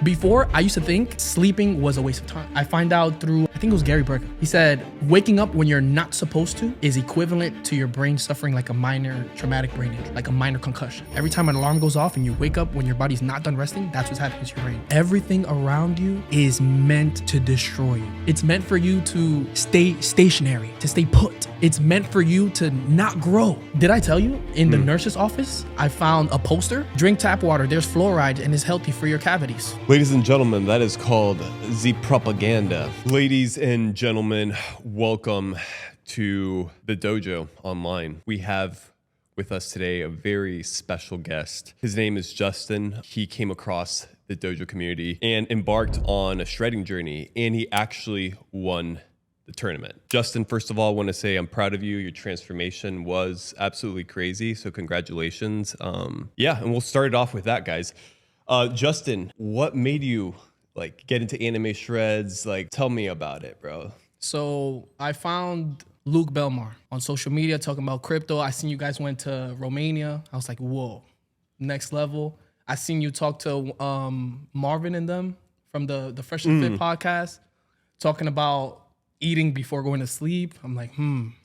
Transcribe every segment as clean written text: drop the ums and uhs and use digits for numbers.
Before, I used to think sleeping was a waste of time. I find out through, I think it was Gary Berger. He said, waking up when you're not supposed to is equivalent to your brain suffering like a minor traumatic brain injury, like a minor concussion. Every time an alarm goes off and you wake up when your body's not done resting, that's what's happening to your brain. Everything around you is meant to destroy you. It's meant for you to stay stationary, to stay put. It's meant for you to not grow. Did I tell you, in the nurse's office, I found a poster, drink tap water, there's fluoride and it's healthy for your cavities. Ladies and gentlemen, that is called the propaganda. Ladies and gentlemen, welcome to the Dojo Online. We have with us today a very special guest. His name is Justin. He came across the Dojo community and embarked on a shredding journey, and he actually won the tournament. Justin, first of all, I want to say I'm proud of you. Your transformation was absolutely crazy, so congratulations. And we'll start it off with that, guys. Justin, what made you get into anime shreds? Tell me about it, bro. So I found Luke Belmar on social media talking about crypto. I seen you guys went to Romania. I was like, whoa, next level. I seen you talk to Marvin and them from the Fresh and Fit podcast, talking about eating before going to sleep. I'm like,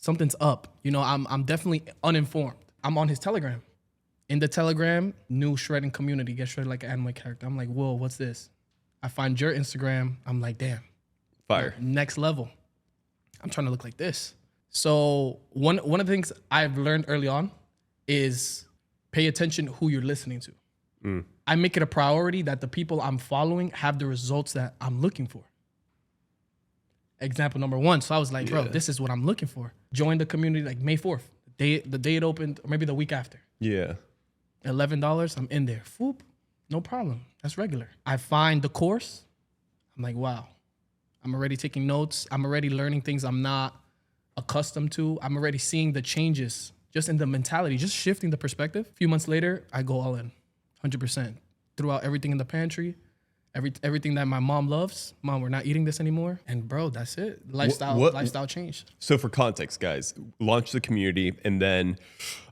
something's up. You know, I'm definitely uninformed. I'm on his Telegram. In the Telegram, new shredding community, get shredded like an anime character. I'm like, whoa, what's this? I find your Instagram. I'm like, damn. Fire. Next level. I'm trying to look like this. So one of the things I've learned early on is pay attention who you're listening to. I make it a priority that the people I'm following have the results that I'm looking for. Example number one. So I was like, bro, this is what I'm looking for. Join the community like May 4th. The day it opened, or maybe the week after. Yeah. $11, I'm in there. Foop, no problem. That's regular. I find the course. I'm like, wow. I'm already taking notes. I'm already learning things I'm not accustomed to. I'm already seeing the changes just in the mentality, just shifting the perspective. A few months later, I go all in, 100%. Threw out everything in the pantry, everything that my mom loves. Mom, we're not eating this anymore. And bro, that's it. Lifestyle changed. So for context, guys, launch the community, and then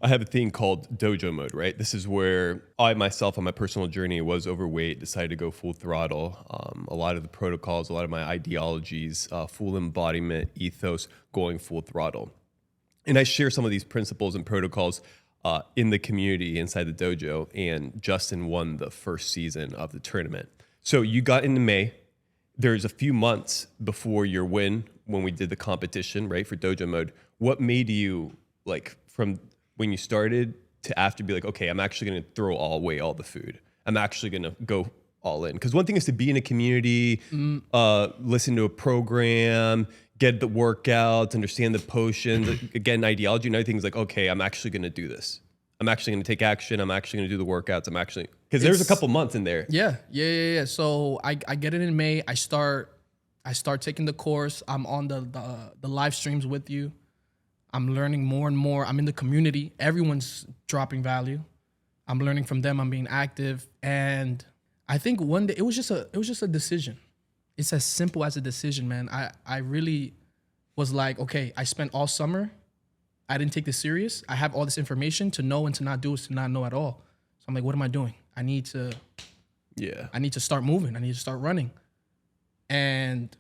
I have a thing called Dojo Mode, right? This is where I myself on my personal journey was overweight, decided to go full throttle. A lot of the protocols, a lot of my ideologies, full embodiment, ethos, going full throttle. And I share some of these principles and protocols in the community inside the dojo, and Justin won the first season of the tournament. So you got into May. There's a few months before your win when we did the competition, right, for Dojo Mode. What made you, from when you started to after, be like, okay, I'm actually going to throw away all the food. I'm actually going to go all in. Because one thing is to be in a community, listen to a program, get the workouts, understand the potions, again, ideology. Another thing is like, okay, I'm actually going to do this. I'm actually going to take action. I'm actually going to do the workouts. Because there's a couple months in there. Yeah. So I get it in May. I start taking the course. I'm on the live streams with you. I'm learning more and more. I'm in the community. Everyone's dropping value. I'm learning from them. I'm being active. And I think one day it was just a decision. It's as simple as a decision, man. I really was like, okay, I spent all summer. I didn't take this serious. I have all this information. To know and to not do is to not know at all. So I'm like, what am I doing? I need to start moving. I need to start running. And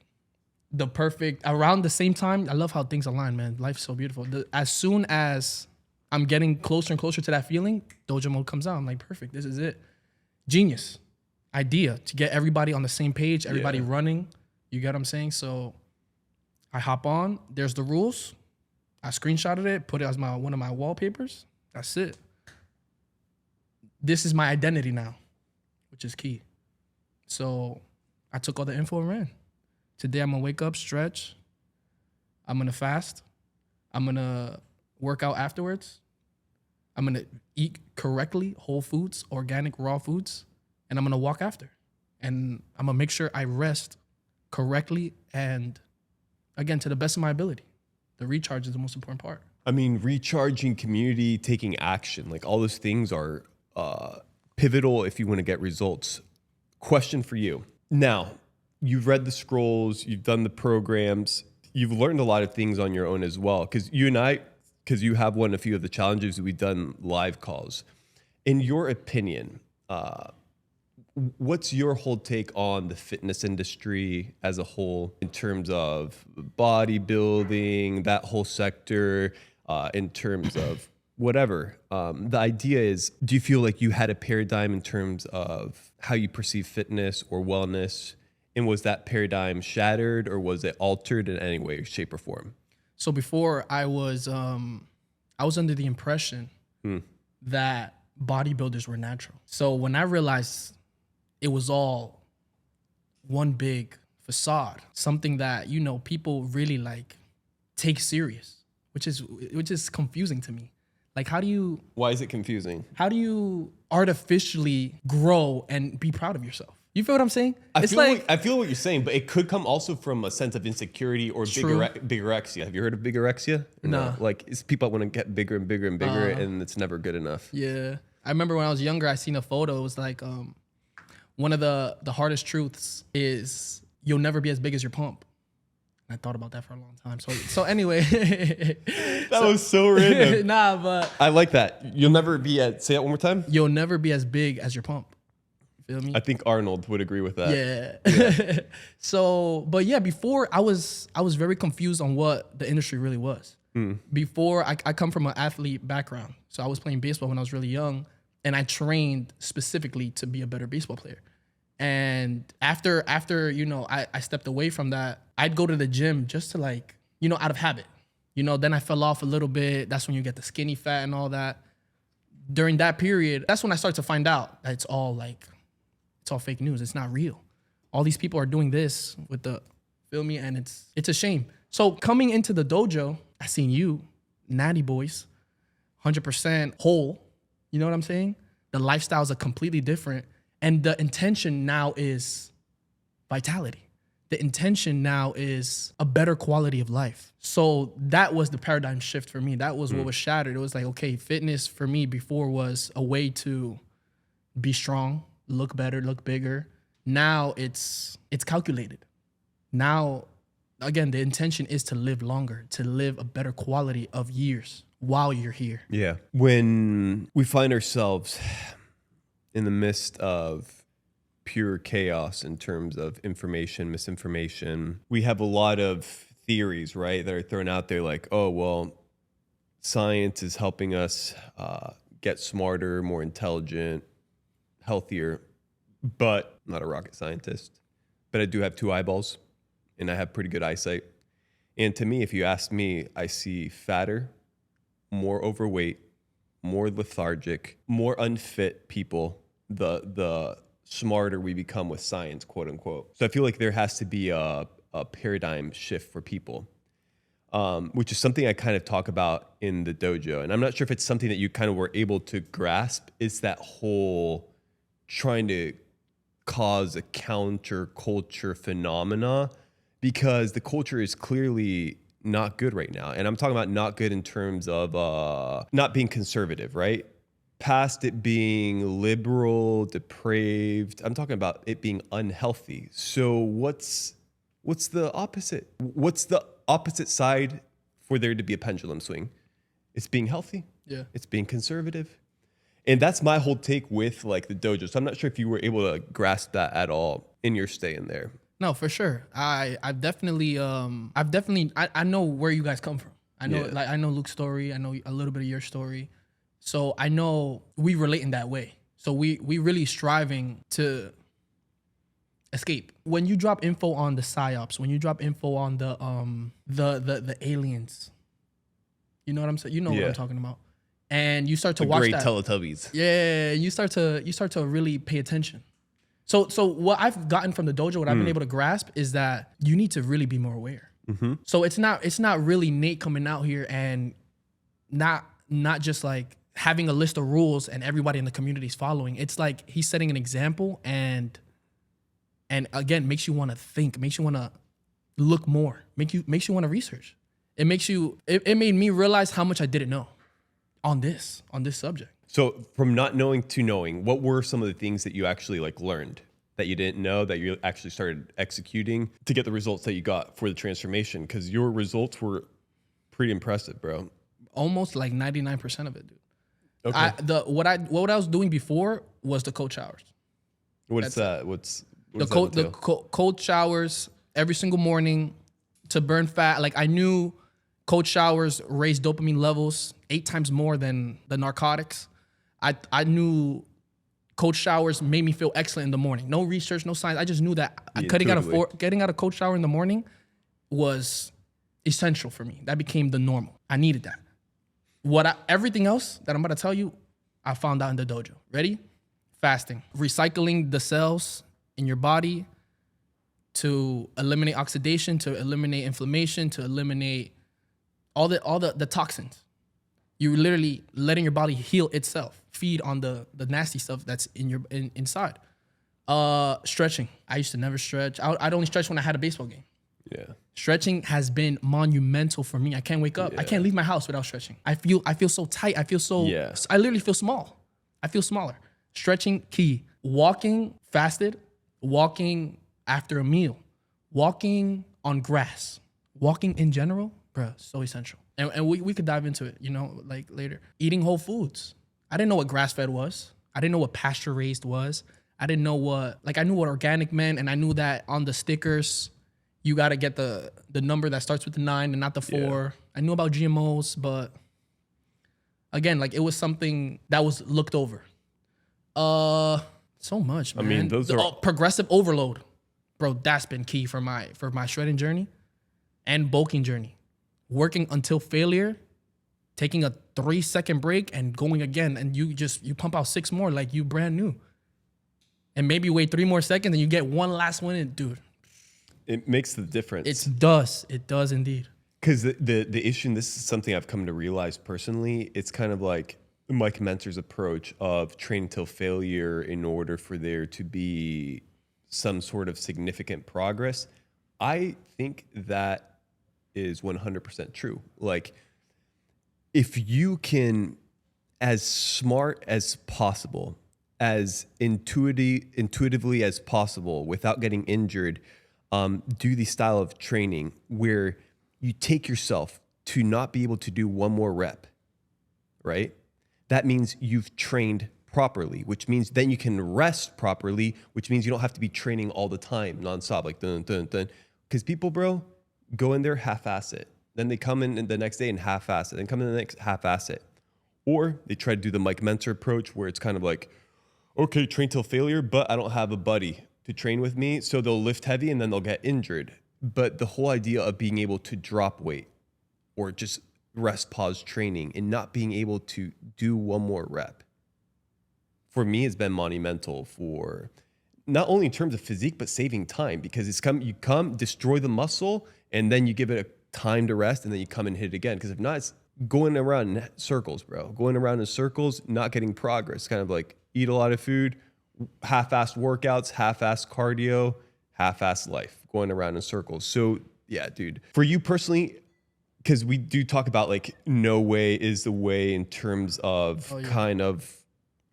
around the same time, I love how things align, man. Life's so beautiful. As soon as I'm getting closer and closer to that feeling, Dojo Mode comes out. I'm like, perfect, this is it. Genius idea to get everybody on the same page, everybody running. You get what I'm saying? So I hop on. There's the rules. I screenshotted it, put it as one of my wallpapers. That's it. This is my identity now, which is key. So I took all the info and ran. Today I'm gonna wake up, stretch. I'm gonna fast. I'm gonna work out afterwards. I'm gonna eat correctly, whole foods, organic, raw foods, and I'm gonna walk after. And I'm gonna make sure I rest correctly and, again, to the best of my ability. The recharge is the most important part. I mean, recharging, community, taking action, all those things are pivotal if you want to get results. Question for you. Now, you've read the scrolls, you've done the programs, you've learned a lot of things on your own as well. Because you have won a few of the challenges, we've done live calls. In your opinion, What's your whole take on the fitness industry as a whole in terms of bodybuilding, that whole sector, in terms of whatever? The idea is, do you feel like you had a paradigm in terms of how you perceive fitness or wellness? And was that paradigm shattered or was it altered in any way, shape, or form? So before I was under the impression that bodybuilders were natural. So when I realized it was all one big facade, something that, you know, people really like take serious, which is confusing to me. Like, Why is it confusing? how do you artificially grow and be proud of yourself? You feel what I'm saying? I feel what you're saying, but it could come also from a sense of insecurity or bigorexia. Have you heard of bigorexia? No. Like, it's people that want to get bigger and bigger and bigger, and it's never good enough. Yeah. I remember when I was younger, I seen a photo. It was like, one of the hardest truths is you'll never be as big as your pump. And I thought about that for a long time. So anyway. That was so random. Nah, but I like that. You'll never be say that one more time. you'll never be as big as your pump. You feel me? I think Arnold would agree with that. Yeah. So, but yeah, before I was very confused on what the industry really was. Before I come from an athlete background. So I was playing baseball when I was really young, and I trained specifically to be a better baseball player. And after you know, I stepped away from that, I'd go to the gym just to, like, you know, out of habit. You know, then I fell off a little bit. That's when you get the skinny fat and all that. During that period, that's when I started to find out that it's all fake news. It's not real. All these people are doing this with the, feel me? And it's a shame. So coming into the dojo, I seen you, natty boys, 100% whole. You know what I'm saying? The lifestyles are completely different. And the intention now is vitality. The intention now is a better quality of life. So that was the paradigm shift for me. That was what was shattered. It was like, okay, fitness for me before was a way to be strong, look better, look bigger. Now it's calculated. Now, again, the intention is to live longer, to live a better quality of years while you're here. Yeah. When we find ourselves in the midst of pure chaos in terms of information, misinformation, we have a lot of theories, right, that are thrown out there like, oh, well, science is helping us get smarter, more intelligent, healthier, but I'm not a rocket scientist. But I do have 2 eyeballs and I have pretty good eyesight. And to me, if you ask me, I see fatter, more overweight, more lethargic, more unfit people, the smarter we become with science, quote unquote. So I feel like there has to be a paradigm shift for people, which is something I kind of talk about in the dojo. And I'm not sure if it's something that you kind of were able to grasp. It's that whole trying to cause a counterculture phenomena, because the culture is clearly not good right now. And I'm talking about not good in terms of not being conservative, right? Past it being liberal, depraved, I'm talking about it being unhealthy. So what's the opposite? What's the opposite side for there to be a pendulum swing? It's being healthy. Yeah. It's being conservative. And that's my whole take with like the dojo. So I'm not sure if you were able to grasp that at all in your stay in there. No, for sure. I've definitely I know where you guys come from. I know I know Luke's story. I know a little bit of your story. So I know we relate in that way. So we really striving to escape. When you drop info on the psyops, when you drop info on the aliens, you know what I'm saying? You know what I'm talking about. And you start to watch great that. Teletubbies. Yeah, you start to really pay attention. So what I've gotten from the dojo, what I've been able to grasp is that you need to really be more aware. Mm-hmm. So it's not really Nate coming out here and not just like having a list of rules and everybody in the community is following. It's like he's setting an example and again makes you want to think, makes you want to look more, makes you want to research. It made me realize how much I didn't know on this subject. So from not knowing to knowing, what were some of the things that you actually like learned that you didn't know that you actually started executing to get the results that you got for the transformation? Because your results were pretty impressive, bro. Almost like 99% of it, dude. Okay. What I was doing before was the coach hours. What's that? What The does that cold, entail? cold showers every single morning to burn fat. Like I knew cold showers raise dopamine levels 8 times more than the narcotics. I knew cold showers made me feel excellent in the morning. No research, no science. I just knew that Intuitively. getting out of cold shower in the morning was essential for me. That became the normal. I needed that. Everything else that I'm about to tell you, I found out in the dojo. Ready? Fasting, recycling the cells in your body to eliminate oxidation, to eliminate inflammation, to eliminate all the toxins. You're literally letting your body heal itself, feed on the nasty stuff that's inside. Stretching. I used to never stretch. I'd only stretch when I had a baseball game. Yeah. Stretching has been monumental for me. I can't wake up. I can't leave my house without stretching. I feel so tight. I literally feel small. I feel smaller. Stretching, key. Walking fasted, walking after a meal, walking on grass, walking in general, bruh, so essential. And we could dive into it, like later. Eating whole foods. I didn't know what grass-fed was. I didn't know what pasture-raised was. I didn't know I knew what organic meant, and I knew that on the stickers, you got to get the number that starts with the 9 and not the 4. Yeah. I knew about GMOs, but again, like it was something that was looked over. So much, man. I mean, those are progressive overload, bro. That's been key for my shredding journey and bulking journey. Working until failure, taking a 3-second break and going again, and you pump out 6 more like you brand new, and maybe wait 3 more seconds and you get one last one in, dude. It makes the difference. It does indeed. Because the issue, and this is something I've come to realize personally, it's kind of like Mike Mentor's approach of training till failure in order for there to be some sort of significant progress. I think that is 100% true. Like, if you can, as smart as possible, as intuitively as possible, without getting injured, do the style of training where you take yourself to not be able to do one more rep, right? That means you've trained properly, which means then you can rest properly, which means you don't have to be training all the time nonstop, like dun, dun, dun. Because people, bro, go in there, half-ass it. Then they come in the next day and half-ass it. Then come in the next, half-ass it. Or they try to do the Mike Mentor approach where it's kind of like, okay, train till failure, but I don't have a buddy to train with me. So they'll lift heavy and then they'll get injured. But the whole idea of being able to drop weight or just rest, pause training and not being able to do one more rep, for me, has been monumental for not only in terms of physique, but saving time, because you come, destroy the muscle, and then you give it a time to rest, and then you come and hit it again. Because if not, it's going around in circles, bro. Going around in circles, not getting progress. Kind of like eat a lot of food, half-assed workouts, half-assed cardio, half-assed life, going around in circles. So yeah, dude, for you personally, because we do talk about like no way is the way in terms of kind of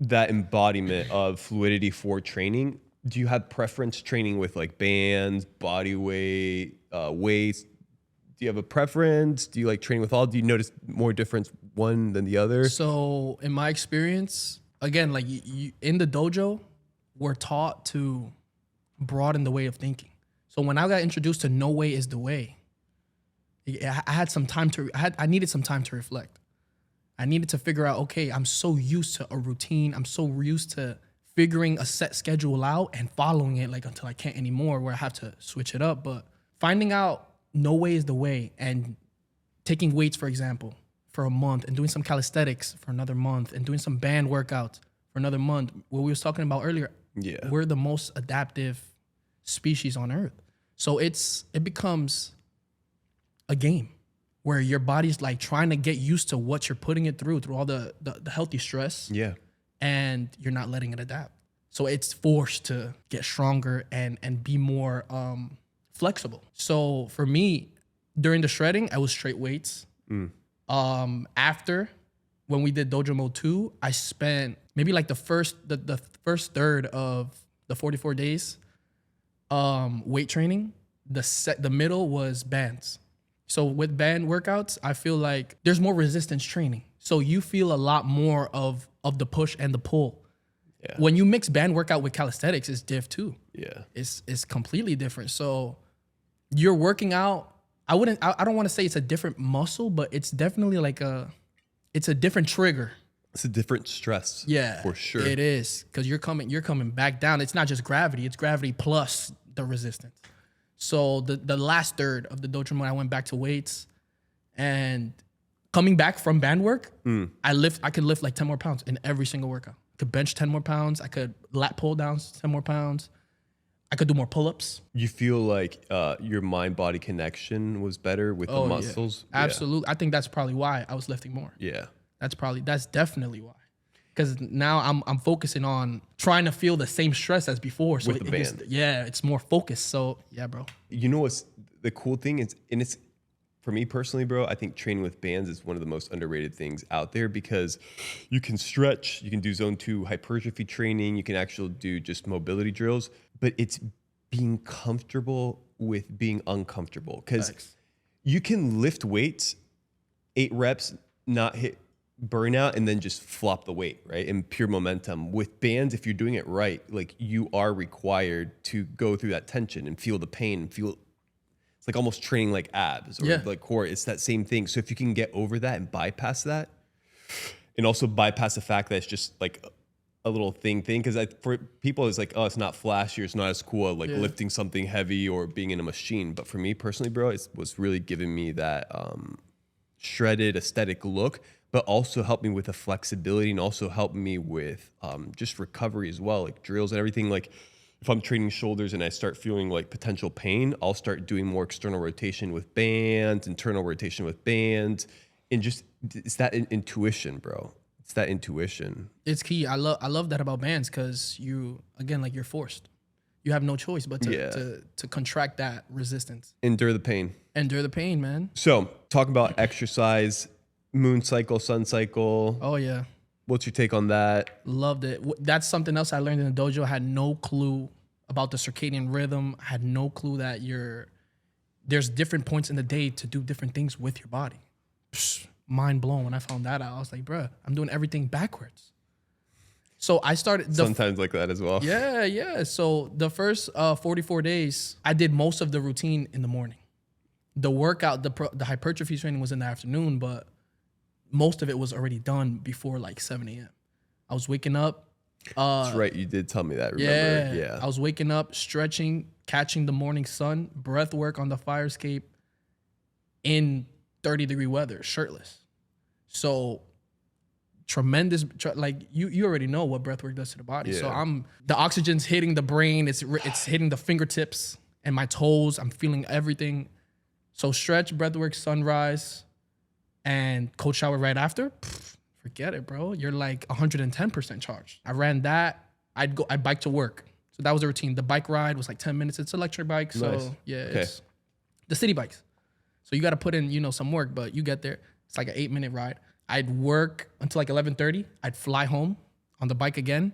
that embodiment of fluidity for training. Do you have preference training with like bands, body weight, weights? Do you have a preference? Do you like training with all? Do you notice more difference one than the other? So in my experience, again, like you in the dojo, we're taught to broaden the way of thinking. So when I got introduced to no way is the way, I had some time I needed some time to reflect. I needed to figure out, okay, I'm so used to a routine. I'm so used to figuring a set schedule out and following it like until I can't anymore, where I have to switch it up. But finding out no way is the way and taking weights, for example, for a month and doing some calisthenics for another month and doing some band workouts for another month. What we was talking about earlier, we're the most adaptive species on earth. So it becomes a game where your body's like trying to get used to what you're putting it through all the healthy stress. Yeah. And you're not letting it adapt. So it's forced to get stronger and be more flexible. So for me, during the shredding, I was straight weights. After, when we did Dojo Mode 2, I spent maybe like the first third of the 44 days weight training. The middle was bands. So with band workouts, I feel like there's more resistance training. So you feel a lot more of the push and the pull. Yeah. When you mix band workout with calisthenics, it's diff too. Yeah. It's completely different. So you're working out. I don't want to say it's a different muscle, but it's definitely like it's a different trigger. It's a different stress. Yeah, For sure. it is, because you're coming back down. It's not just gravity; it's gravity plus the resistance. So the last third of the Dojo Mode, I went back to weights, and coming back from band work, I could lift like 10 more pounds in every single workout. I could bench 10 more pounds. I could lat pull downs 10 more pounds. I could do more pull-ups. You feel like your mind-body connection was better with the muscles? Yeah. Absolutely. I think that's probably why I was lifting more. Yeah. That's definitely why. Because now I'm focusing on trying to feel the same stress as before. So With the band. It's more focused. So yeah, bro. You know what's the cool thing is, and it's for me personally, bro, I think training with bands is one of the most underrated things out there, because you can stretch, you can do zone 2 hypertrophy training, you can actually do just mobility drills, but it's being comfortable with being uncomfortable, because you can lift weights 8 reps, not hit burnout, and then just flop the weight, right? In pure momentum. With bands, if you're doing it right, like you are required to go through that tension and feel the pain and feel it's like almost training like abs or like core. It's that same thing. So if you can get over that and bypass that, and also bypass the fact that it's just like a little thing, because for people it's like, oh, it's not flashy, or it's not as cool like lifting something heavy or being in a machine. But for me personally, bro, it was really giving me that shredded aesthetic look, but also helped me with the flexibility, and also helped me with just recovery as well, like drills and everything. Like if I'm training shoulders and I start feeling like potential pain, I'll start doing more external rotation with bands, internal rotation with bands, and just it's that intuition, bro. It's that intuition. It's key. I love that about bands, because you're forced. You have no choice but to contract that resistance. Endure the pain. Endure the pain, man. So talking about exercise, moon cycle, sun cycle. Oh yeah. What's your take on that? Loved it. That's something else I learned in the dojo. I had no clue about the circadian rhythm. I had no clue that there's different points in the day to do different things with your body. Psh, mind blown when I found that out. I was like, bruh, I'm doing everything backwards. So I started Sometimes like that as well. Yeah. So the first 44 days, I did most of the routine in the morning. The workout, the hypertrophy training was in the afternoon, but most of it was already done before like 7 a.m. I was waking up. That's right. You did tell me that. Remember? Yeah. I was waking up, stretching, catching the morning sun, breath work on the fire escape in 30-degree weather, shirtless. So tremendous, like you already know what breath work does to the body. Yeah. So the oxygen's hitting the brain, it's hitting the fingertips and my toes. I'm feeling everything. So stretch, breath work, sunrise, and cold shower right after. Forget it, bro. You're like 110% charged. I ran that. I'd bike to work. So that was the routine. The bike ride was like 10 minutes. It's electric bike. So nice. It's the city bikes. So you got to put in, some work, but you get there. It's like an 8-minute ride. I'd work until like 11:30. I'd fly home on the bike again,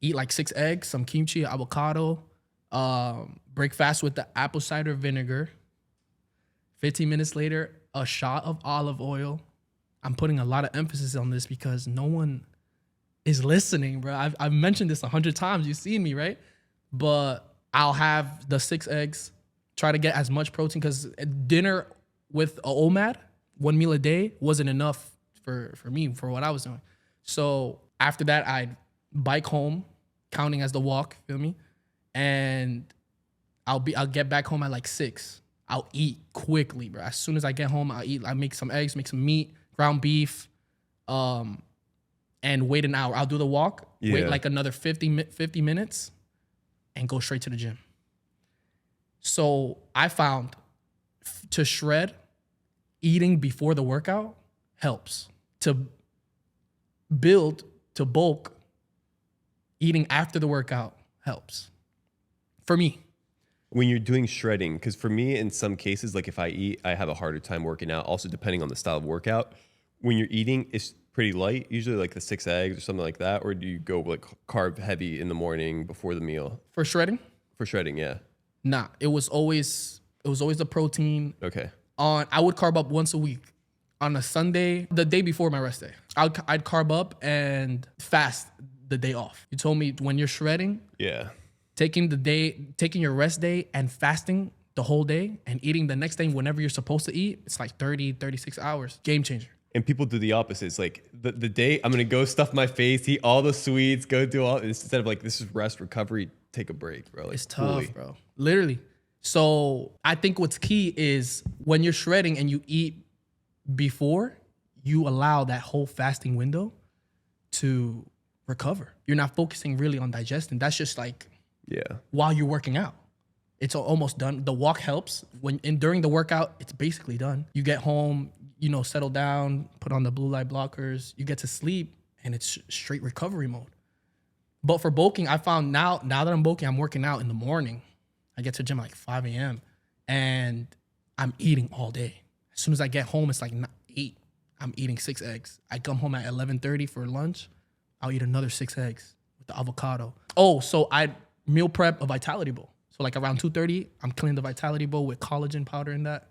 eat like 6 eggs, some kimchi, avocado, break fast with the apple cider vinegar. 15 minutes later, a shot of olive oil. I'm putting a lot of emphasis on this because no one is listening, bro. I've mentioned this 100 times. You've seen me, right? But I'll have the 6 eggs, try to get as much protein, because dinner with a OMAD, 1 meal a day, wasn't enough for me, for what I was doing. So after that, I'd bike home, counting as the walk, feel me? And I'll get back home at like 6. I'll eat quickly, bro. As soon as I get home, I'll eat. I make some eggs, make some meat, ground beef, and wait an hour. I'll do the walk, wait like another 50 minutes, and go straight to the gym. So I found to shred, eating before the workout helps. To build, to bulk, eating after the workout helps. For me. When you're doing shredding, because for me, in some cases, like if I eat, I have a harder time working out, also depending on the style of workout. When you're eating, it's pretty light, usually like the 6 eggs or something like that, or do you go like carb heavy in the morning before the meal? For shredding? For shredding, yeah. Nah, it was always the protein. Okay. I would carb up once a week. On a Sunday, the day before my rest day, I'd carb up and fast the day off. You told me when you're shredding, Yeah. taking your rest day and fasting the whole day and eating the next day whenever you're supposed to eat, it's like 30, 36 hours. Game changer. And people do the opposite. It's like the day I'm gonna go stuff my face, eat all the sweets, go do all instead of like this is rest, recovery, take a break, bro. Like, It's tough, fully. bro. Literally. So I think what's key is when you're shredding and you eat before, you allow that whole fasting window to recover. You're not focusing really on digesting. That's just like Yeah. while you're working out. It's almost done. The walk helps. During the workout, it's basically done. You get home, settle down, put on the blue light blockers, you get to sleep, and it's straight recovery mode. But for bulking, I found now that I'm bulking, I'm working out in the morning. I get to the gym at like 5 a.m. and I'm eating all day. As soon as I get home, it's like 8. I'm eating 6 eggs. I come home at 11:30 for lunch. I'll eat another 6 eggs with the avocado. Oh, so I meal prep a Vitality Bowl. So like around 2:30, I'm cleaning the Vitality Bowl with collagen powder in that.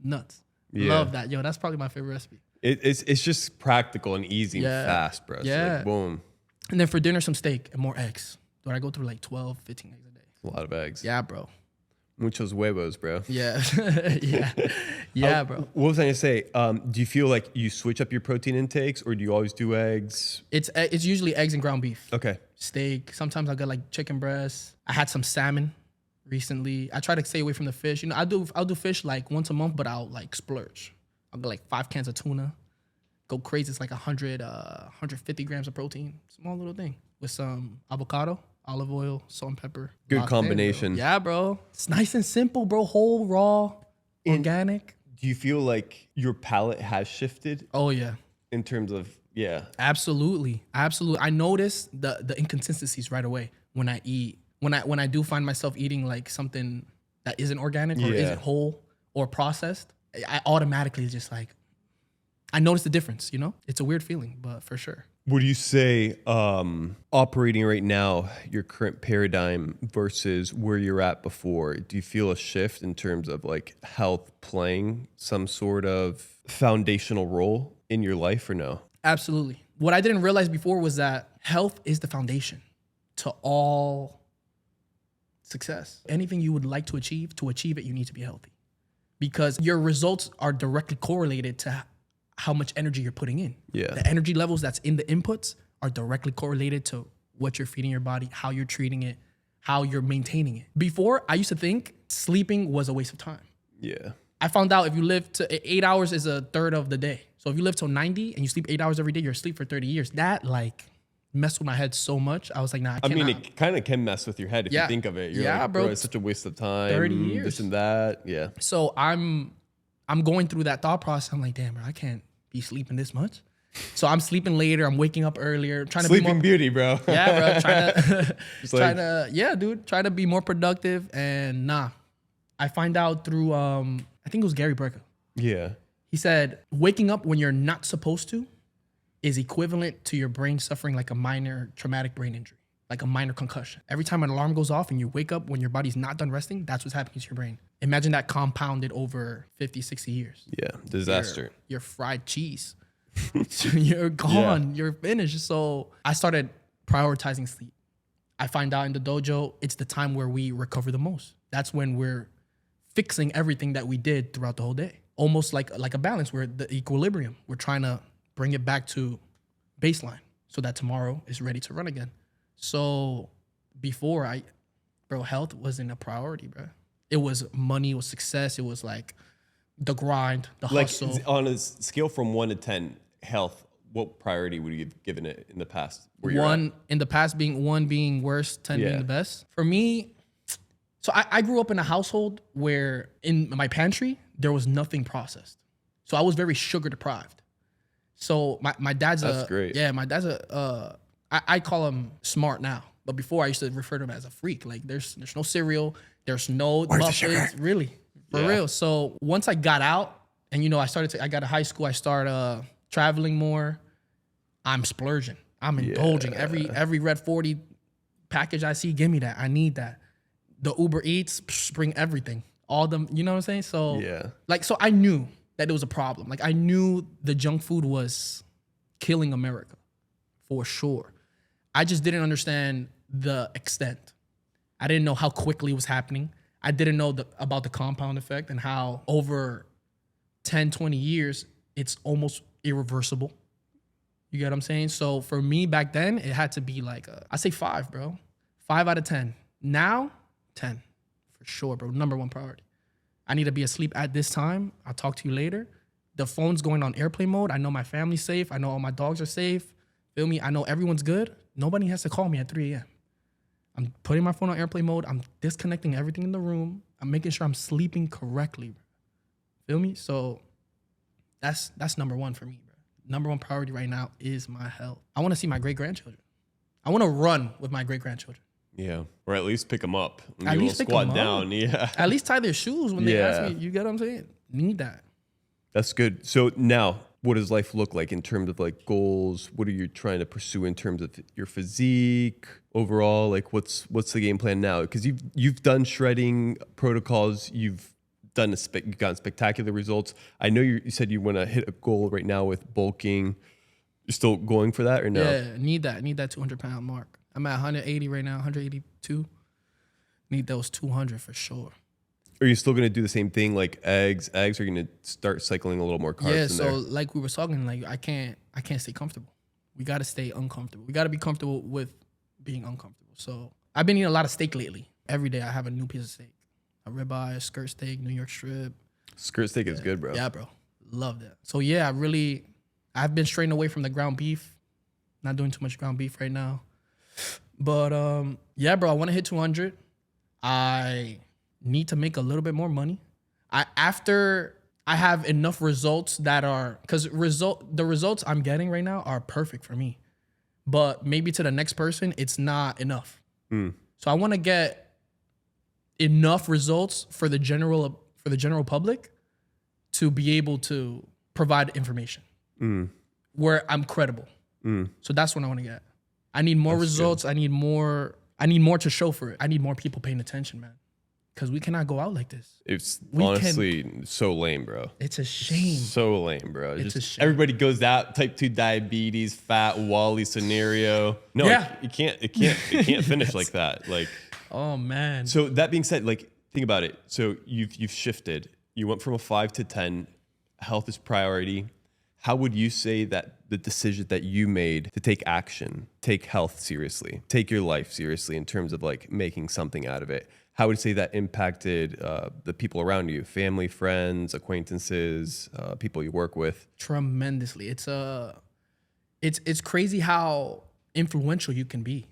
Nuts. Yeah. Love that. Yo, that's probably my favorite recipe. It's just practical and easy and fast, bro. So Yeah. like, boom. And then for dinner, some steak and more eggs. Do I go through like 12, 15 eggs a day? A lot of eggs. Yeah, bro. Muchos huevos, bro. Yeah. Yeah, bro. What was I gonna say? Do you feel like you switch up your protein intakes, or do you always do eggs? It's usually eggs and ground beef. Okay. Steak. Sometimes I'll get like chicken breast. I had some salmon recently. I try to stay away from the fish. I'll do fish like once a month, but I'll like splurge. I'll get like 5 cans of tuna. Go crazy. It's like 150 grams of protein. Small little thing with some avocado, olive oil, salt and pepper. Good Locked in, bro. combination. Yeah, bro. It's nice and simple, bro. Whole, raw, organic. Do you feel like your palate has shifted Oh yeah. in terms of Absolutely. I notice the inconsistencies right away when I eat. When I do find myself eating like something that isn't organic or isn't whole or processed, I automatically just like I notice the difference, It's a weird feeling, but for sure. Would you say operating right now, your current paradigm versus where you're at before, do you feel a shift in terms of like health playing some sort of foundational role in your life or no? Absolutely. What I didn't realize before was that health is the foundation to all success. Anything you would like to achieve it, you need to be healthy. Because your results are directly correlated to how much energy you're putting in. Yeah. The energy levels that's in the inputs are directly correlated to what you're feeding your body, how you're treating it, how you're maintaining it. Before, I used to think sleeping was a waste of time. Yeah. I found out if you live to 8 hours is a third of the day. So if you live till 90 and you sleep 8 hours every day, you're asleep for 30 years. That like messed with my head so much. I was like, nah, I cannot. it kind of can mess with your head if you think of it. You're like, bro, it's such a waste of time. 30 years. This and that. Yeah. So I'm going through that thought process. I'm like, damn, bro, I can't be sleeping this much. So I'm sleeping later. I'm waking up earlier. Trying to Sleeping be more, beauty, bro. yeah, bro. Like, Trying to be more productive. And I find out through I think it was Gary Berka. Yeah. He said waking up when you're not supposed to is equivalent to your brain suffering like a minor traumatic brain injury, like a minor concussion. Every time an alarm goes off and you wake up when your body's not done resting, that's what's happening to your brain. Imagine that compounded over 50, 60 years. Yeah. Disaster. You're fried cheese. You're gone. Yeah. You're finished. So I started prioritizing sleep. I find out in the dojo, it's the time where we recover the most. That's when we're fixing everything that we did throughout the whole day. Almost like a balance. We're the equilibrium. We're trying to bring it back to baseline so that tomorrow is ready to run again. So before health wasn't a priority, bro. It was money, it was success. It was like the grind, the hustle. Like on a scale from 1 to 10, health, what priority would you have given it in the past? In the past being 1 being worse, 10 being the best. For me, so I grew up in a household where in my pantry, there was nothing processed. So I was very sugar deprived. So my dad's That's great. Yeah, my dad's I call him smart now. But before I used to refer to him as a freak. Like there's no cereal, there's no muffins, really. For real. So once I got out and I got to high school, I started traveling more. I'm splurging. I'm indulging. Every Red 40 package I see, give me that. I need that. The Uber Eats, bring everything. All them, you know what I'm saying? So so I knew that it was a problem. Like I knew the junk food was killing America for sure. I just didn't understand the extent. I didn't know how quickly it was happening. I didn't know about the compound effect and how over 10, 20 years, it's almost irreversible. You get what I'm saying? So for me back then, it had to be like, I say 5, bro. 5 out of 10. Now, 10. For sure, bro. Number 1 priority. I need to be asleep at this time. I'll talk to you later. The phone's going on airplane mode. I know my family's safe. I know all my dogs are safe. Feel me? I know everyone's good. Nobody has to call me at 3 a.m. I'm putting my phone on airplane mode. I'm disconnecting everything in the room. I'm making sure I'm sleeping correctly. Feel me? So that's number 1 for me, bro. Number 1 priority right now is my health. I want to see my great-grandchildren. I want to run with my great-grandchildren. Yeah. Or at least pick them up. At least pick squat them down. up. Yeah. At least tie their shoes when they ask me. You get what I'm saying? Need that. That's good. So now, what does life look like in terms of like goals? What are you trying to pursue in terms of your physique overall? Like what's the game plan now? Because you've done shredding protocols. You've gotten spectacular results. I know you said you want to hit a goal right now with bulking. You're still going for that or no? Yeah, need that 200-pound mark. I'm at 180 right now, 182. Need those 200 for sure. Are you still going to do the same thing like eggs? Eggs are going to start cycling a little more carbs in there. Yeah, so like we were talking, like I can't stay comfortable. We got to stay uncomfortable. We got to be comfortable with being uncomfortable. So I've been eating a lot of steak lately. Every day I have a new piece of steak. A ribeye, a skirt steak, New York strip. Skirt steak is good, bro. Yeah, bro. Love that. So yeah, I've been straying away from the ground beef. Not doing too much ground beef right now. But yeah, bro, I want to hit 200. I need to make a little bit more money. After I have enough results that are, because the results I'm getting right now are perfect for me. But maybe to the next person, it's not enough. So I want to get enough results for the general public to be able to provide information where I'm credible. So that's what I want to get. I need more results. Good. I need more to show for it. I need more people paying attention, man. Because we cannot go out like this. It's honestly so lame, bro. It's a shame. So lame, bro. It's a shame. Everybody goes out, type 2 diabetes, fat Wally scenario. No, yeah. it can't finish like that. Like, oh man. So that being said, like, think about it. So you've shifted. You went from a 5 to 10. Health is priority. How would you say that the decision that you made to take action, take health seriously, take your life seriously in terms of like making something out of it, how would you say that impacted the people around you, family, friends, acquaintances, people you work with? Tremendously. It's crazy how influential you can be.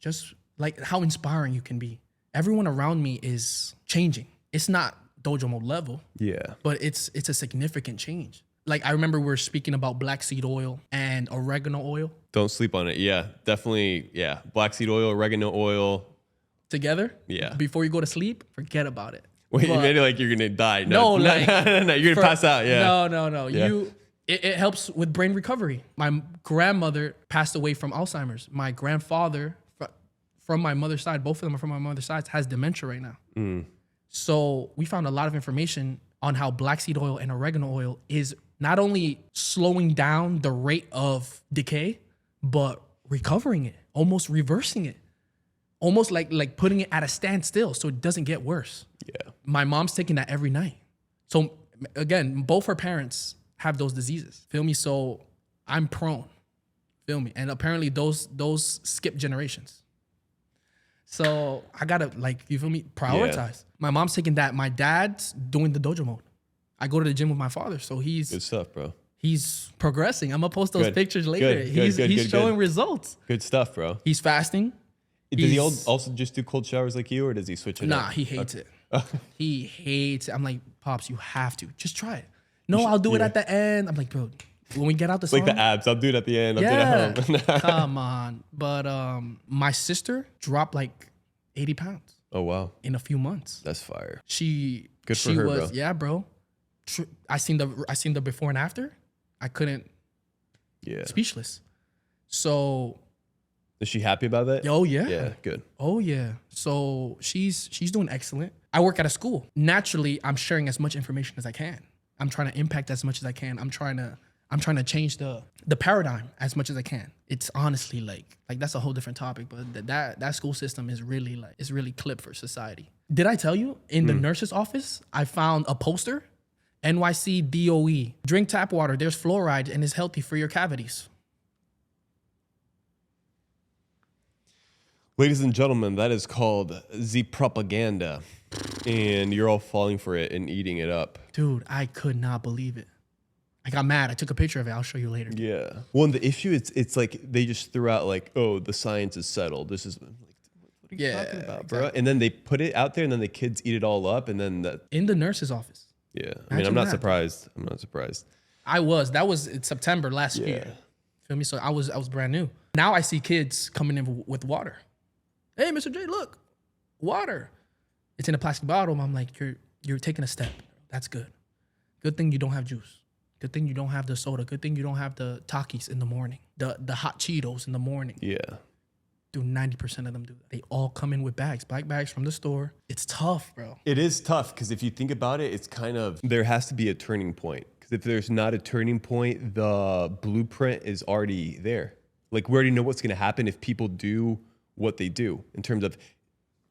Just like how inspiring you can be. Everyone around me is changing. It's not Dojo Mode level. Yeah. But it's a significant change. Like I remember we were speaking about black seed oil and oregano oil. Don't sleep on it. Yeah, definitely. Yeah. Black seed oil, oregano oil. Together? Yeah. Before you go to sleep, forget about it. Wait, you made it like you're going to die. No, no, you're going to pass out. Yeah. No. Yeah. It helps with brain recovery. My grandmother passed away from Alzheimer's. My grandfather from my mother's side, both of them are from my mother's side, has dementia right now. So we found a lot of information on how black seed oil and oregano oil is not only slowing down the rate of decay, but recovering it, almost reversing it, almost like putting it at a standstill so it doesn't get worse. Yeah. My mom's taking that every night. So again, both her parents have those diseases. Feel me? So I'm prone. Feel me? And apparently those skip generations. So I gotta, like, you feel me? Prioritize. Yeah. My mom's taking that. My dad's doing the Dojo Mode. I go to the gym with my father, so he's good stuff, bro. He's progressing. I'm gonna post those pictures later. He's showing results. Good stuff, bro. He's fasting. Does he also just do cold showers like you, or does he switch it up? Nah, he hates it. He hates it. I'm like, Pops, you have to. Just try it. No, I'll do it at the end. I'm like, bro, when we get out the sauna. Like the abs, I'll do it at the end. I'll do it at home. Come on. But my sister dropped like 80 pounds. Oh, wow. In a few months. That's fire. Good for her, bro. Yeah, bro. I seen the before and after. I couldn't. Yeah. Speechless. So. Is she happy about that? Oh yeah. Yeah, good. Oh yeah. So she's doing excellent. I work at a school. Naturally, I'm sharing as much information as I can. I'm trying to impact as much as I can. I'm trying to change the paradigm as much as I can. it's honestly like that's a whole different topic. But that school system is really like it's really clipped for society. Did I tell you in the nurse's office I found a poster, NYC DOE, drink tap water. There's fluoride and it's healthy for your cavities. Ladies and gentlemen, that is called the propaganda, and you're all falling for it and eating it up. Dude, I could not believe it. I got mad. I took a picture of it. I'll show you later. Yeah. Well, and the issue, it's like they just threw out like, oh, the science is settled. This is like, what are you talking about, bro? And then they put it out there, and then the kids eat it all up, and then that. In the nurse's office. Yeah. I mean, I'm not surprised. I'm not surprised. That was in September last year. Feel me? So I was brand new. Now I see kids coming in with water. Hey, Mr. J, look, water. It's in a plastic bottle. I'm like, you're taking a step. That's good. Good thing you don't have juice. Good thing you don't have the soda. Good thing you don't have the Takis in the morning. The hot Cheetos in the morning. Yeah. Dude, 90% of them do that. They all come in with bags, black bags from the store. It's tough, bro. It is tough because if you think about it, it's kind of, there has to be a turning point. Because if there's not a turning point, the blueprint is already there. Like we already know what's going to happen if people do what they do in terms of,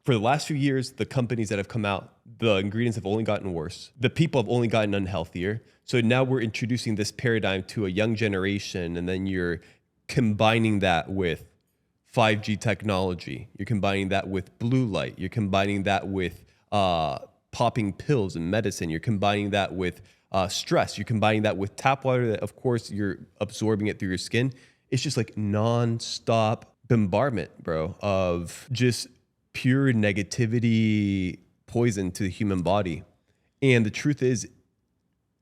for the last few years, the companies that have come out, the ingredients have only gotten worse. The people have only gotten unhealthier. So now we're introducing this paradigm to a young generation, and then you're combining that with 5G technology. You're combining that with blue light. You're combining that with popping pills and medicine. You're combining that with stress. You're combining that with tap water that, of course, you're absorbing it through your skin. It's just like nonstop bombardment, bro, of just pure negativity, poison to the human body. And the truth is,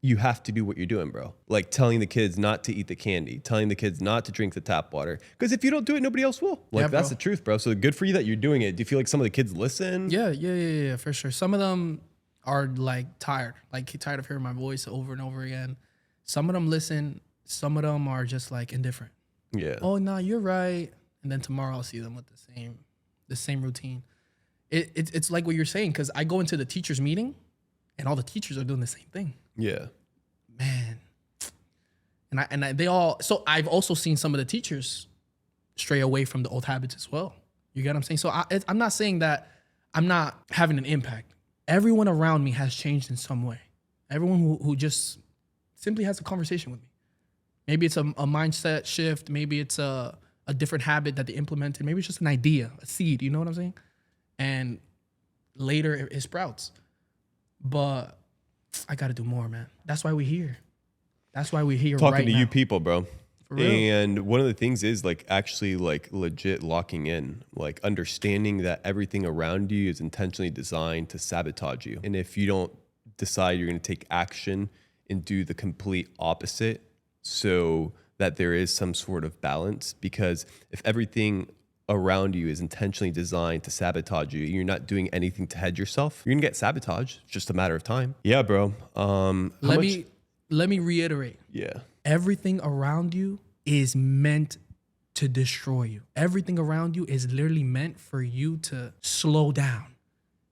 you have to do what you're doing, bro. Like telling the kids not to eat the candy, telling the kids not to drink the tap water. Because if you don't do it, nobody else will. Like, that's the truth, bro. So good for you that you're doing it. Do you feel like some of the kids listen? Yeah, for sure. Some of them are like tired of hearing my voice over and over again. Some of them listen. Some of them are just like indifferent. Yeah. Oh, no, you're right. And then tomorrow I'll see them with the same routine. It's like what you're saying, because I go into the teachers' meeting and all the teachers are doing the same thing. Yeah. Man. They all, so I've also seen some of the teachers stray away from the old habits as well. You get what I'm saying? So I'm not saying that I'm not having an impact. Everyone around me has changed in some way. Everyone who just simply has a conversation with me. Maybe it's a mindset shift. Maybe it's a different habit that they implemented. Maybe it's just an idea, a seed, you know what I'm saying? And later it sprouts. But I got to do more, man. That's why we're here. That's why we're here talking right to now. you people, bro. For real. And one of the things is like actually like legit locking in, like understanding that everything around you is intentionally designed to sabotage you. And if you don't decide you're going to take action and do the complete opposite, so that there is some sort of balance, because if everything around you is intentionally designed to sabotage you, you're not doing anything to hedge yourself, you're gonna get sabotaged. It's just a matter of time. Yeah, bro. Let me reiterate. Yeah. Everything around you is meant to destroy you. Everything around you is literally meant for you to slow down.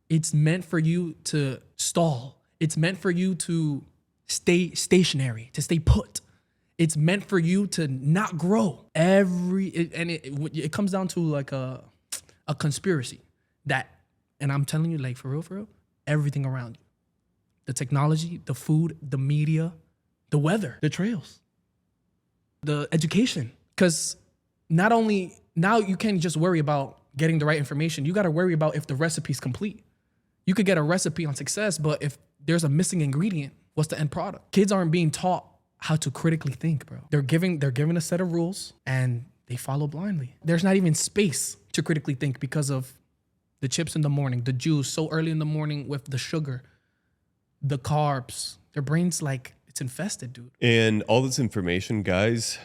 It's meant for you to stall. It's meant for you to stay stationary, to stay put. It's meant for you to not grow. It comes down to like a conspiracy that, and I'm telling you, like for real, everything around you, the technology, the food, the media, the weather, the trails, the education. Because not only now you can't just worry about getting the right information, you got to worry about if the recipe's complete. You could get a recipe on success, but if there's a missing ingredient, what's the end product? Kids aren't being taught how to critically think, bro. They're given a set of rules and they follow blindly. There's not even space to critically think because of the chips in the morning, the juice so early in the morning with the sugar, the carbs. Their brain's like, it's infested, dude. And all this information, guys,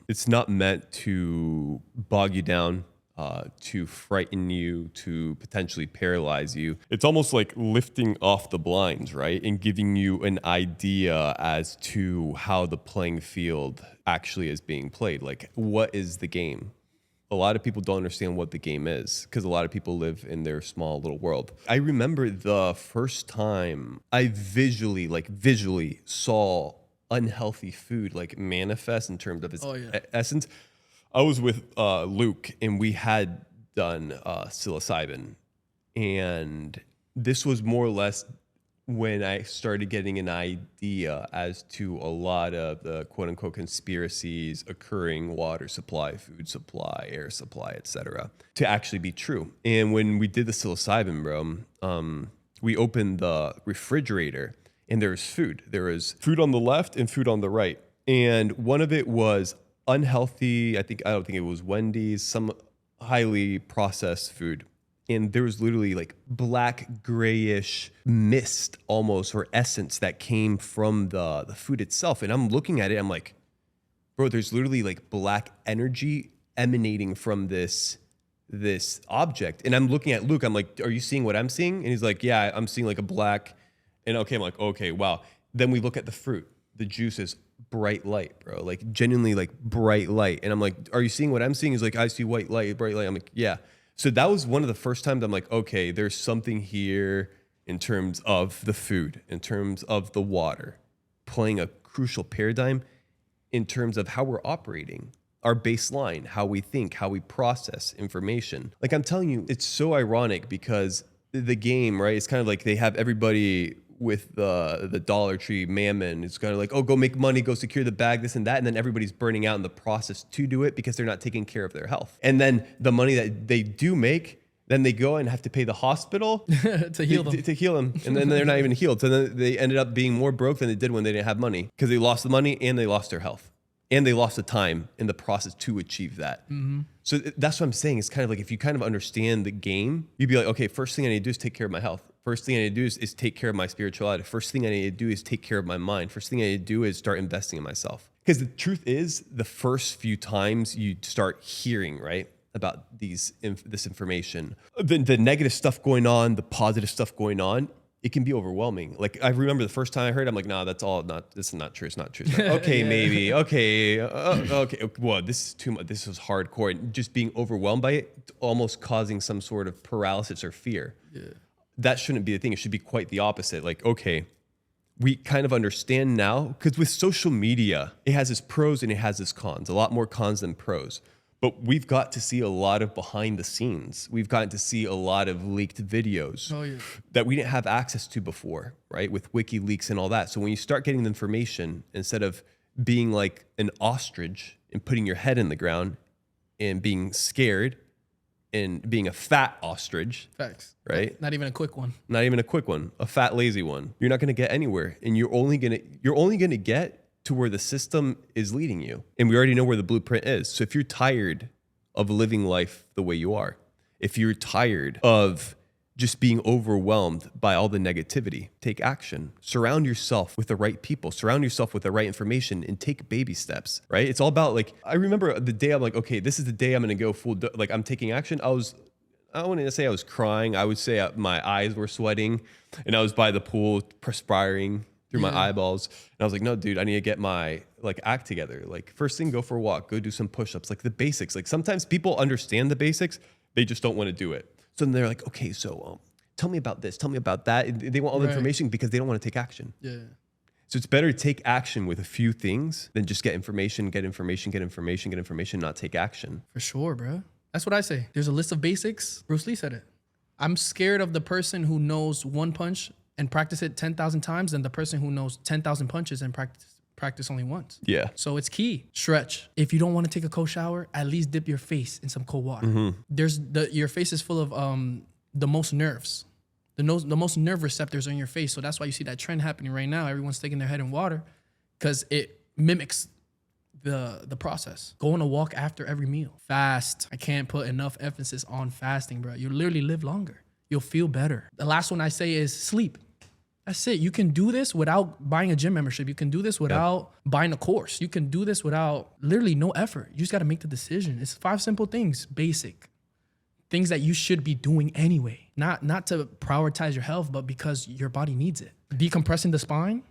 it's not meant to bog you down, to frighten you, to potentially paralyze you. It's almost like lifting off the blinds, right? And giving you an idea as to how the playing field actually is being played. Like, what is the game? A lot of people don't understand what the game is because a lot of people live in their small little world. I remember the first time I visually saw unhealthy food like manifest in terms of its essence. I was with Luke, and we had done psilocybin, and this was more or less when I started getting an idea as to a lot of the quote unquote conspiracies occurring, water supply, food supply, air supply, etc., to actually be true. And when we did the psilocybin, bro, we opened the refrigerator and there was food. There was food on the left and food on the right. And one of it was unhealthy. I don't think it was Wendy's, some highly processed food. And there was literally like black grayish mist almost, or essence that came from the food itself. And I'm looking at it, I'm like, bro, there's literally like black energy emanating from this object. And I'm looking at Luke, I'm like, are you seeing what I'm seeing? And he's like, yeah, I'm seeing like a black. And okay, I'm like, okay, wow. Then we look at the fruit. The juice is bright light, bro. Like genuinely like bright light. And I'm like, are you seeing what I'm seeing? He's like, I see white light, bright light. I'm like, yeah. So that was one of the first times I'm like, okay, there's something here in terms of the food, in terms of the water, playing a crucial paradigm in terms of how we're operating, our baseline, how we think, how we process information. Like I'm telling you, it's so ironic because the game, right? It's kind of like they have everybody with the Dollar Tree mammon. It's kind of like, oh, go make money, go secure the bag, this and that. And then everybody's burning out in the process to do it because they're not taking care of their health. And then the money that they do make, then they go and have to pay the hospital to heal them. To heal them. And then they're not even healed. So then they ended up being more broke than they did when they didn't have money because they lost the money and they lost their health. And they lost the time in the process to achieve that. Mm-hmm. So that's what I'm saying. It's kind of like if you kind of understand the game, you'd be like, okay, first thing I need to do is take care of my health. First thing I need to do is take care of my spirituality. First thing I need to do is take care of my mind. First thing I need to do is start investing in myself. Because the truth is, the first few times you start hearing, right, about this information, the negative stuff going on, the positive stuff going on, it can be overwhelming. Like I remember the first time I heard, I'm like, nah, this is not true. It's not true. It's not, okay, yeah. Maybe. Okay. Okay. Well, this is too much. This is hardcore. And just being overwhelmed by it, almost causing some sort of paralysis or fear. Yeah. That shouldn't be the thing. It should be quite the opposite. Like, okay, we kind of understand now, because with social media, it has its pros and it has its cons, a lot more cons than pros. But we've got to see a lot of behind the scenes. We've gotten to see a lot of leaked videos that we didn't have access to before, right? With WikiLeaks and all that. So when you start getting the information, instead of being like an ostrich and putting your head in the ground and being scared and being a fat ostrich. Facts. Right? Not even a quick one. Not even a quick one. A fat, lazy one. You're not going to get anywhere. And you're only going to get to where the system is leading you. And we already know where the blueprint is. So if you're tired of living life the way you are, if you're tired of just being overwhelmed by all the negativity, take action. Surround yourself with the right people. Surround yourself with the right information and take baby steps, right? It's all about like, I remember the day I'm like, okay, this is the day I'm going to go full, like I'm taking action. I wouldn't say I was crying. I would say my eyes were sweating and I was by the pool perspiring through my eyeballs. And I was like, no, dude, I need to get my like act together. Like first thing, go for a walk, go do some push-ups, like the basics. Like sometimes people understand the basics. They just don't want to do it. So then they're like, okay, so tell me about this, tell me about that. And they want all the information because they don't want to take action. Yeah. So it's better to take action with a few things than just get information, not take action. For sure, bro. That's what I say. There's a list of basics. Bruce Lee said it. I'm scared of the person who knows one punch and practice it 10,000 times than the person who knows 10,000 punches and practice only once. Yeah. So it's key. Stretch. If you don't want to take a cold shower, at least dip your face in some cold water. Mm-hmm. Your face is full of the most nerves. The most nerve receptors are in your face. So that's why you see that trend happening right now. Everyone's sticking their head in water because it mimics the process. Go on a walk after every meal. Fast. I can't put enough emphasis on fasting, bro. You literally live longer. You'll feel better. The last one I say is sleep. That's it. You can do this without buying a gym membership. You can do this without buying a course. You can do this without literally no effort. You just got to make the decision. It's 5 simple things, basic things that you should be doing anyway. Not to prioritize your health, but because your body needs it. Decompressing the spine.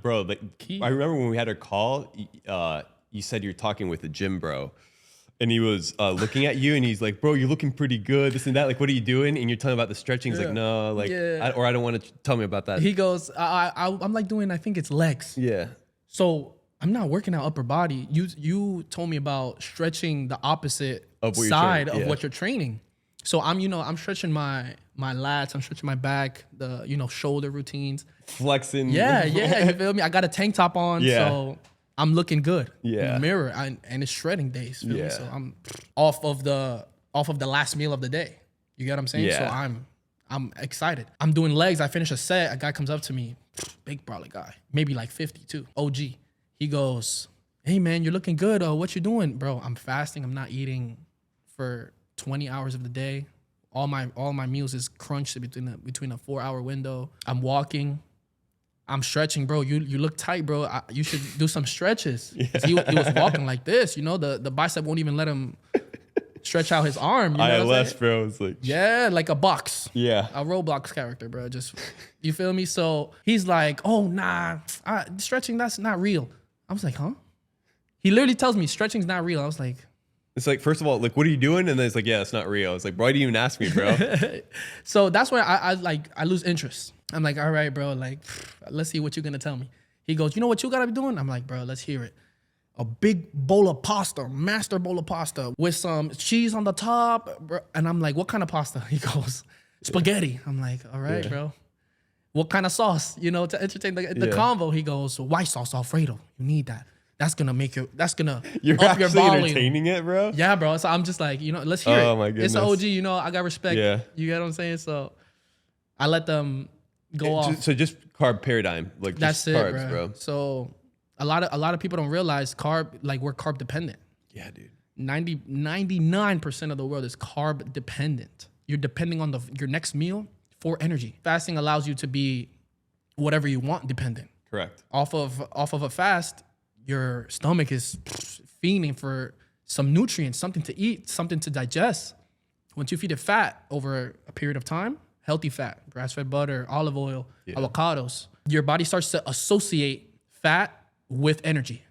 Bro. I remember when we had our call, you said you're talking with a gym bro. And he was looking at you and he's like, bro, you're looking pretty good, this and that. Like, what are you doing? And you're telling about the stretching. He's like, no, like, I don't want to tell me about that. He goes, I'm like doing, I think it's legs. Yeah. So I'm not working out upper body. You told me about stretching the opposite Of what you're side training, of yeah. what you're training. So I'm stretching my lats, I'm stretching my back, the shoulder routines. Flexing. Yeah, you feel me? I got a tank top on, Yeah. so I'm looking good. In Yeah. the mirror, and it's shredding days. Feel me? Yeah. So I'm off of the last meal of the day. You get what I'm saying? Yeah. So I'm excited. I'm doing legs. I finish a set. A guy comes up to me, big brother guy, maybe like 52, OG. He goes, "Hey man, you're looking good. What you doing, bro?" I'm fasting. I'm not eating for 20 hours of the day. All my meals is crunched between a 4-hour window. I'm walking. I'm stretching, bro. You look tight, bro. You should do some stretches. Yeah. He was walking like this, the bicep won't even let him stretch out his arm. You know what I'm ILS, saying? bro. It's like, Yeah, like a box. yeah. A Roblox character, bro. Just, you feel me? So he's like, "Oh, nah, stretching, that's not real." I was like, huh? He literally tells me stretching's not real. I was like, It's like, first of all, like, what are you doing? And then it's like, yeah, it's not real. It's like, why do you even ask me, bro? so that's where I lose interest. I'm like, all right, bro, like, let's see what you're gonna tell me. He goes, "You know what you gotta be doing?" I'm like, "Bro, let's hear it." A big bowl of pasta, master bowl of pasta with some cheese on the top. Bro. And I'm like, "What kind of pasta?" He goes, "Spaghetti." I'm like, "All right, Yeah. bro. What kind of sauce?" To entertain the Yeah. convo. He goes, "White sauce Alfredo. You need that. That's gonna You're up your actually volume." entertaining it, bro? Yeah, bro. So I'm just like, let's hear it. Oh, my It's an goodness. OG, I got respect. Yeah. You get what I'm saying? So I let them go off. So just carb paradigm. Like, That's just it, carbs, bro. So a lot of people don't realize we're carb dependent. Yeah, dude. 99% of the world is carb dependent. You're depending on your next meal for energy. Fasting allows you to be whatever you want dependent. Correct. Off of a fast, your stomach is fiending for some nutrients, something to eat, something to digest. Once you feed it fat over a period of time, healthy fat, grass-fed butter, olive oil, Yeah. avocados, your body starts to associate fat with energy.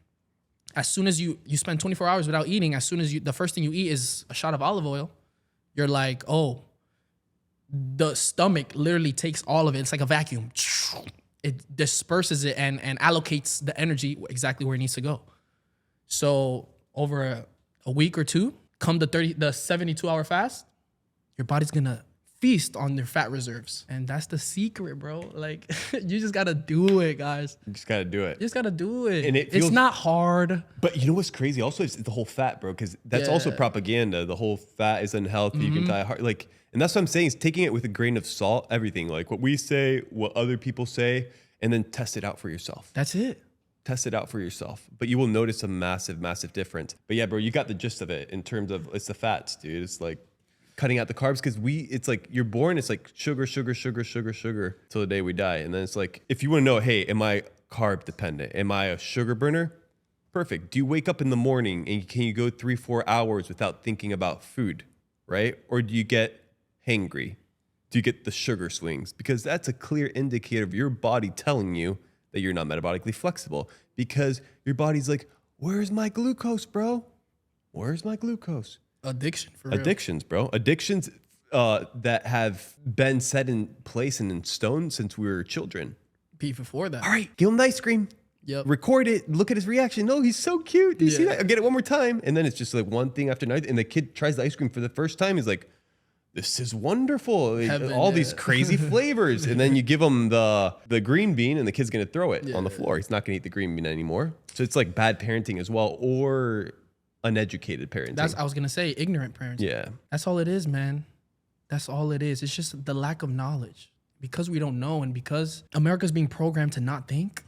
As soon as you spend 24 hours without eating, as soon as the first thing you eat is a shot of olive oil, you're like, oh, the stomach literally takes all of it. It's like a vacuum. It disperses it and allocates the energy exactly where it needs to go. So over a week or two, come the 72-hour fast, your body's gonna feast on their fat reserves. And that's the secret, bro. Like, you just gotta do it, guys. You just got to do it. You just gotta do it. And it feels- it's not hard. But you know what's crazy? Also, it's the whole fat, bro, because that's also Yeah. propaganda. The whole fat is unhealthy. You can die hard. Like, and that's what I'm saying is taking it with a grain of salt, everything. Like what we say, what other people say, and then test it out for yourself. That's it. Test it out for yourself. But you will notice a massive, massive difference. But yeah, bro, you got the gist of it in terms of it's the fats, dude. It's like cutting out the carbs because it's like you're born, it's like sugar, sugar, sugar, sugar, sugar till the day we die. And then it's like, if you want to know, hey, am I carb dependent? Am I a sugar burner? Perfect. Do you wake up in the morning and can you go 3-4 hours without thinking about food, right? Or do you get hangry? Do you get the sugar swings? Because that's a clear indicator of your body telling you that you're not metabolically flexible because your body's like, where's my glucose, bro? Where's my glucose? Addiction, for real. Addictions, bro. Addictions that have been set in place and in stone since we were children. Before that. All right, give him the ice cream. Yep. Record it. Look at his reaction. No, he's so cute. Do you see Yeah. that? I'll get it one more time. And then it's just like one thing after another. And the kid tries the ice cream for the first time. He's like, this is wonderful. Heaven, All these yeah. crazy flavors. And then you give him the green bean and the kid's going to throw it on the floor. He's not going to eat the green bean anymore. So it's like bad parenting as well or uneducated parenting. I was gonna say ignorant parenting. Yeah. That's all it is, man. That's all it is. It's just the lack of knowledge. Because we don't know and because America's being programmed to not think,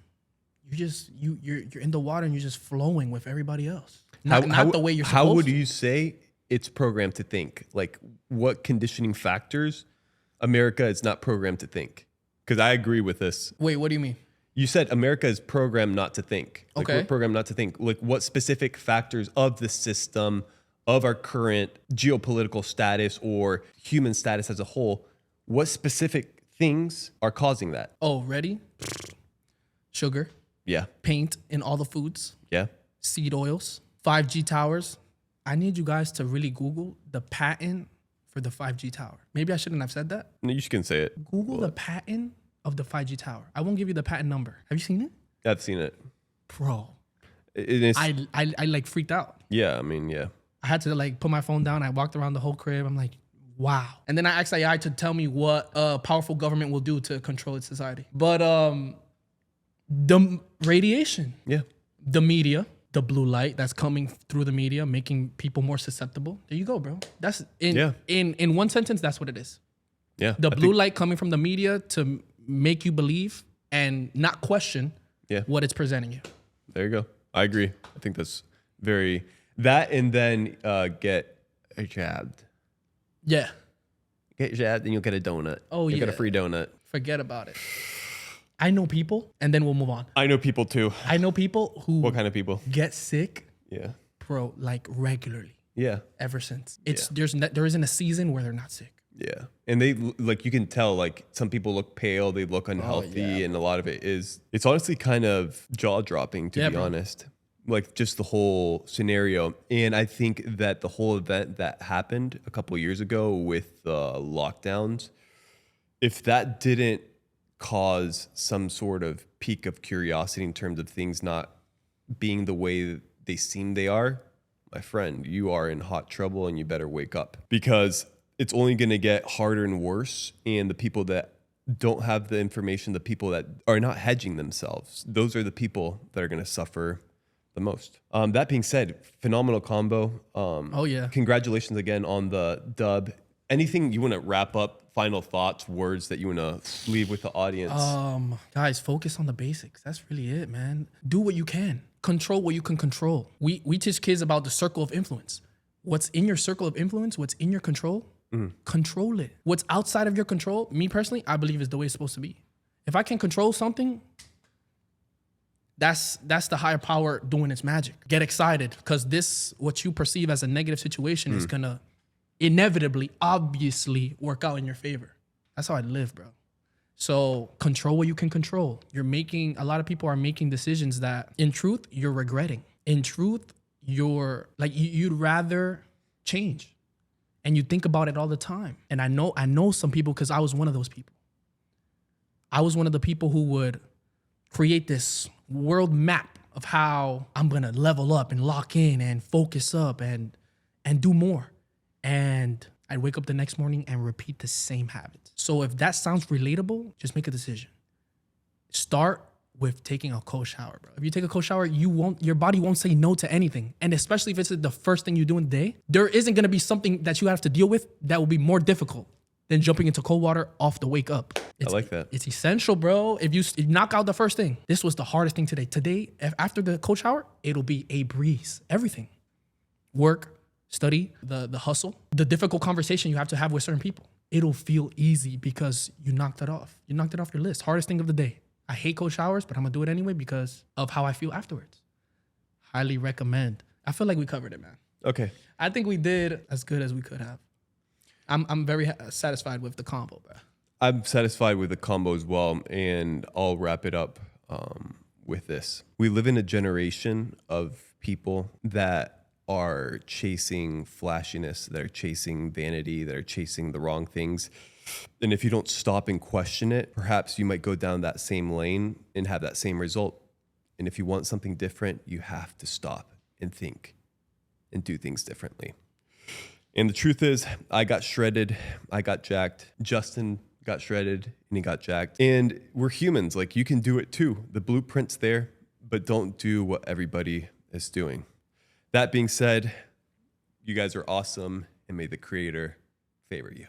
you're in the water and you're just flowing with everybody else. Not the way you're supposed to. How would you say it's programmed to think? Like what conditioning factors America is not programmed to think? Because I agree with this. Wait, what do you mean? You said America is programmed not to think. Like Okay. we're programmed not to think. Like what specific factors of the system, of our current geopolitical status or human status as a whole, what specific things are causing that? Oh, ready? Sugar, Yeah. paint in all the foods, Yeah. seed oils, 5G towers. I need you guys to really Google the patent for the 5G tower. Maybe I shouldn't have said that. No, you just can say it. Google the patent of the 5G tower. I won't give you the patent number. Have you seen it? I've seen it. Bro, I like freaked out. Yeah, I mean, yeah. I had to like put my phone down. I walked around the whole crib. I'm like, wow. And then I asked AI to tell me what a powerful government will do to control its society. But the radiation, Yeah. the media, the blue light that's coming through the media, making people more susceptible. There you go, bro. That's in one sentence, that's what it is. Yeah. The blue light coming from the media to make you believe and not question what it's presenting you. There you go. I agree. I think that's very that, and then get jabbed. Yeah. Get jabbed, and you'll get a donut. Oh, you'll get a free donut. Forget about it. I know people, and then we'll move on. I know people too. I know people who What kind of people? get sick, Yeah. bro, like regularly. Yeah. Ever since there isn't a season where they're not sick. Yeah. And they like, you can tell, like, some people look pale, they look unhealthy, and a lot of it's honestly kind of jaw dropping, to be honest. Like, just the whole scenario. And I think that the whole event that happened a couple of years ago with the lockdowns, if that didn't cause some sort of peak of curiosity in terms of things not being the way they seem they are, my friend, you are in hot trouble and you better wake up, because it's only going to get harder and worse. And the people that don't have the information, the people that are not hedging themselves, those are the people that are going to suffer the most. That being said, phenomenal combo. Congratulations again on the dub. Anything you want to wrap up, final thoughts, words that you want to leave with the audience? Guys, focus on the basics. That's really it, man. Do what you can. Control what you can control. We teach kids about the circle of influence. What's in your circle of influence, what's in your control, control it. What's outside of your control, me personally, I believe is the way it's supposed to be. If I can control something, that's the higher power doing its magic. Get excited, because this, what you perceive as a negative situation, is gonna inevitably, obviously work out in your favor. That's how I live, bro. So control what you can control. A lot of people are making decisions that in truth, you're regretting. In truth, you're like, you'd rather change. And you think about it all the time. And I know some people, because I was one of those people. I was one of the people who would create this world map of how I'm gonna level up and lock in and focus up and do more. And I'd wake up the next morning and repeat the same habits. So if that sounds relatable, just make a decision. Start with taking a cold shower, bro. If you take a cold shower, your body won't say no to anything. And especially if it's the first thing you do in the day, there isn't gonna be something that you have to deal with that will be more difficult than jumping into cold water off the wake up. I like that. It's essential, bro. If you knock out the first thing, this was the hardest thing today. Today, after the cold shower, it'll be a breeze. Everything. Work, study, the hustle, the difficult conversation you have to have with certain people. It'll feel easy because you knocked it off. You knocked it off your list. Hardest thing of the day. I hate cold showers, but I'm gonna do it anyway because of how I feel afterwards. Highly recommend. I feel like we covered it, man. Okay. I think we did as good as we could have. I'm very satisfied with the combo, bro. I'm satisfied with the combo as well, and I'll wrap it up with this. We live in a generation of people that are chasing flashiness, that are chasing vanity, that are chasing the wrong things. And if you don't stop and question it, perhaps you might go down that same lane and have that same result. And if you want something different, you have to stop and think and do things differently. And the truth is, I got shredded, I got jacked. Justin got shredded and he got jacked. And we're humans, like, you can do it too. The blueprint's there, but don't do what everybody is doing. That being said, you guys are awesome, and may the Creator favor you.